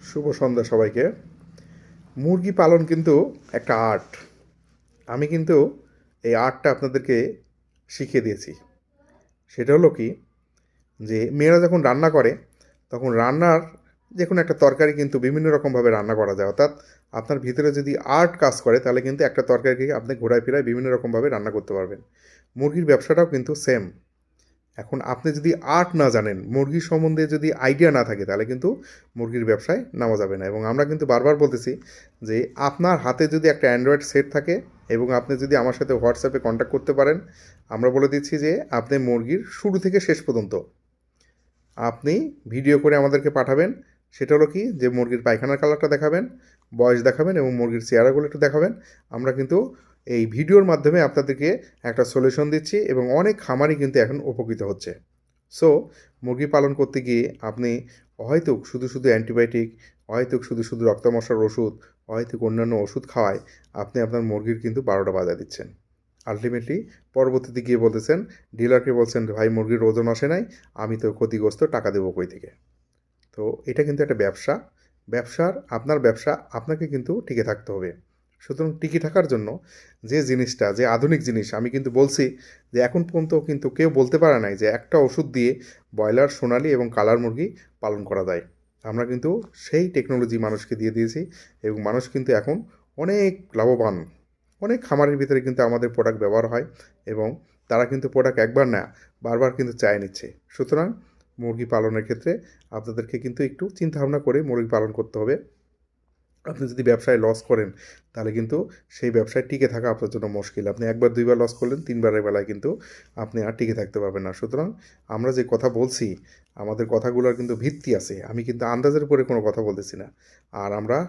শুভ সন্ধ্যা সবাইকে। মুরগি পালন কিন্তু একটা আর্ট। আমি কিন্তু এই আর্টটা আপনাদেরকে শিখিয়ে দিয়েছি। সেটা হলো কি, যে মেয়েরা যখন রান্না করে তখন রান্নার যে কোনো একটা তরকারি কিন্তু বিভিন্ন রকমভাবে রান্না করা যায়। অর্থাৎ আপনার ভিতরে যদি আর্ট কাজ করে তাহলে কিন্তু একটা তরকারিকে আপনি ঘোরায় ফেরায় বিভিন্ন রকমভাবে রান্না করতে পারবেন। মুরগির ব্যবসাটাও কিন্তু সেম। এখন আপনি যদি আর্ট না জানেন, মুরগি সম্বন্ধে যদি আইডিয়া না থাকে, তাহলে কিন্তু মুরগির ব্যবসায় নামা যাবে না। এবং আমরা কিন্তু বারবার বলতেছি যে আপনার হাতে যদি একটা অ্যান্ড্রয়েড সেট থাকে এবং আপনি যদি আমার সাথে হোয়াটসঅ্যাপে কন্ট্যাক্ট করতে পারেন, আমরা বলে দিচ্ছি যে আপনি মুরগির শুরু থেকে শেষ পর্যন্ত আপনি ভিডিও করে আমাদেরকে পাঠাবেন। সেটা হলো কি, যে মুরগির পায়খানার কালারটা দেখাবেন, বয়স দেখাবেন এবং মুরগির চেহারাগুলো একটু দেখাবেন। আমরা কিন্তু এই ভিডিওর মাধ্যমে আপনাদেরকে একটা সলিউশন দিচ্ছি এবং অনেক খামারই কিন্তু এখন উপকৃত হচ্ছে। সো মুরগি পালন করতে গিয়ে আপনি হয়তো শুধু শুধু অ্যান্টিবায়োটিক, হয়তো শুধু শুধু রক্ত মশার ওষুধ, হয়তো অন্যান্য ওষুধ খাওয়ায় আপনি আপনার মুরগির কিন্তু 12টা বাজায় দিচ্ছেন। আলটিমেটলি পরবর্তীতে গিয়ে বলতেছেন, ডিলারকে বলছেন, ভাই মুরগির ওজন আসে নাই, আমি তো ক্ষতিগ্রস্ত, টাকা দেবো কই থেকে। তো এটা কিন্তু একটা ব্যবসা। আপনার ব্যবসা আপনাকে কিন্তু টিকে থাকতে হবে। সুতরাং টিকে থাকার জন্য যে জিনিসটা, যে আধুনিক জিনিস, আমি কিন্তু বলছি যে এখন পর্যন্ত কিন্তু কেউ বলতে পারে নাই যে একটা ওষুধ দিয়ে ব্রয়লার, সোনালি এবং কালার মুরগি পালন করা যায়। আমরা কিন্তু সেই টেকনোলজি মানুষকে দিয়ে দিয়েছি এবং মানুষ কিন্তু এখন অনেক লাভবান। অনেক খামারের ভিতরে কিন্তু আমাদের প্রোডাক্ট ব্যবহার হয় এবং তারা কিন্তু প্রোডাক্ট একবার না, বারবার কিন্তু চায় নিচ্ছে। সুতরাং মুরগি পালনের ক্ষেত্রে আপনাদেরকে কিন্তু একটু চিন্তাভাবনা করে মুরগি পালন করতে হবে। আপনি যদি ব্যবসায় লস করেন তাহলে কিন্তু সেই ব্যবসায় টিকে থাকা আপনার জন্য মুশকিল। আপনি একবার দুইবার লস করলেন, তিনবারের বেলায় কিন্তু আপনি আর টিকে থাকতে পারবেন না। সুতরাং আমরা যে কথা বলছি, আমাদের কথাগুলোর কিন্তু ভিত্তি আছে। আমি কিন্তু আন্দাজের উপরে কোনো কথা বলতেছি না। আর আমরা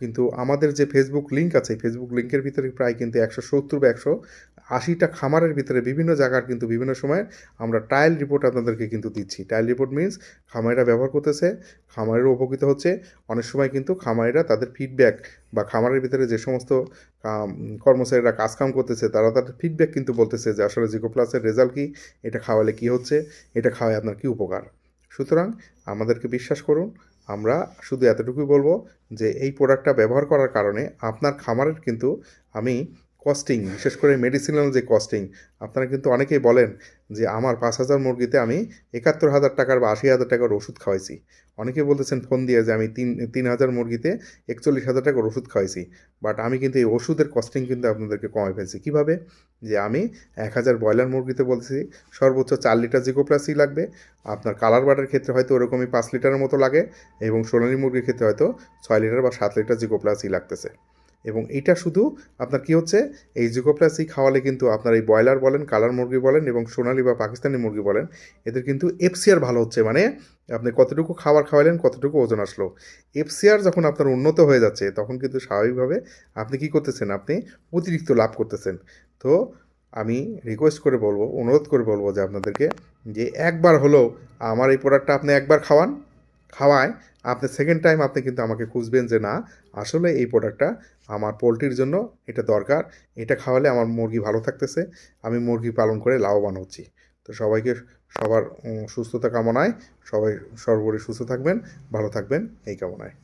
কিন্তু আমাদের যে ফেসবুক লিঙ্ক আছে, ফেসবুক লিঙ্কের ভিতরে প্রায় কিন্তু 170 বা 180টা খামারের ভিতরে বিভিন্ন জায়গার কিন্তু বিভিন্ন সময় আমরা ট্রায়াল রিপোর্ট আপনাদেরকে কিন্তু দিচ্ছি। ট্রায়াল রিপোর্ট মিনস খামারিরা ব্যবহার করতেছে, খামারিরা উপকৃত হচ্ছে। অনেক সময় কিন্তু খামারিরা তাদের ফিডব্যাক বা খামারের ভিতরে যে সমস্ত কর্মচারীরা কাজকাম করতেছে তারা তাদের ফিডব্যাক কিন্তু বলতেছে যে আসলে জিকো প্লাসের রেজাল্ট কী, এটা খাওয়ালে কী হচ্ছে, এটা খাওয়ায় আপনার কী উপকার। সুতরাং আমাদেরকে বিশ্বাস করুন। আমরা শুধু এতটুকুই বলবো যে এই প্রোডাক্টটা ব্যবহার করার কারণে আপনার খামারের কিন্তু আমি কস্টিং, বিশেষ করে মেডিসিনাল যে কস্টিং, আপনারা কিন্তু অনেকেই বলেন যে আমার 5,000 মুরগিতে আমি 71,000 টাকার বা 80,000 টাকার ওষুধ খাওয়াইছি। অনেকে বলতেছেন ফোন দিয়ে যে আমি 3,000 মুরগিতে 41,000 টাকার ওষুধ খাওয়াইছি। বাট আমি কিন্তু এই ওষুধের কস্টিং কিন্তু আপনাদেরকে কমাই ফেলছি। কীভাবে? যে আমি 1,000 ব্রয়লার মুরগিতে বলতেছি সর্বোচ্চ 4 লিটার জিকোপ্লাসই লাগবে। আপনার কালার বার্ডের ক্ষেত্রে হয়তো ওরকমই 5 লিটারের মতো লাগে এবং সোনালী মুরগির ক্ষেত্রে হয়তো 6 লিটার বা 7 লিটার জিকোপ্লাসই লাগতেছে। এবং এইটা শুধু আপনার কী হচ্ছে, এই জিকোপ্লাসই খাওয়ালে কিন্তু আপনার এই ব্রয়লার বলেন, কালার মুরগি বলেন এবং সোনালি বা পাকিস্তানি মুরগি বলেন, এদের কিন্তু এফসিআর ভালো হচ্ছে। মানে আপনি কতটুকু খাবার খাওয়ালেন, কতটুকু ওজন আসলো। এফসিআর যখন আপনার উন্নত হয়ে যাচ্ছে তখন কিন্তু স্বাভাবিকভাবে আপনি কী করতেছেন, আপনি অতিরিক্ত লাভ করতেছেন। তো আমি রিকোয়েস্ট করে বলবো, অনুরোধ করে বলবো যে আপনাদেরকে, যে একবার হলেও আমার এই প্রোডাক্টটা আপনি একবার খাওয়ায় আপনি সেকেন্ড টাইম আপনি কিন্তু আমাকে খুঁজবেন যে না, আসলে এই প্রোডাক্টটা আমার পোলট্রির জন্য এটা দরকার, এটা খাওয়ালে আমার মুরগি ভালো থাকতেছে, আমি মুরগি পালন করে লাভবান হচ্ছি। তো সবাইকে সবার সুস্থতা কামনায়, সবাই সর্বোপরি সুস্থ থাকবেন, ভালো থাকবেন এই কামনায়।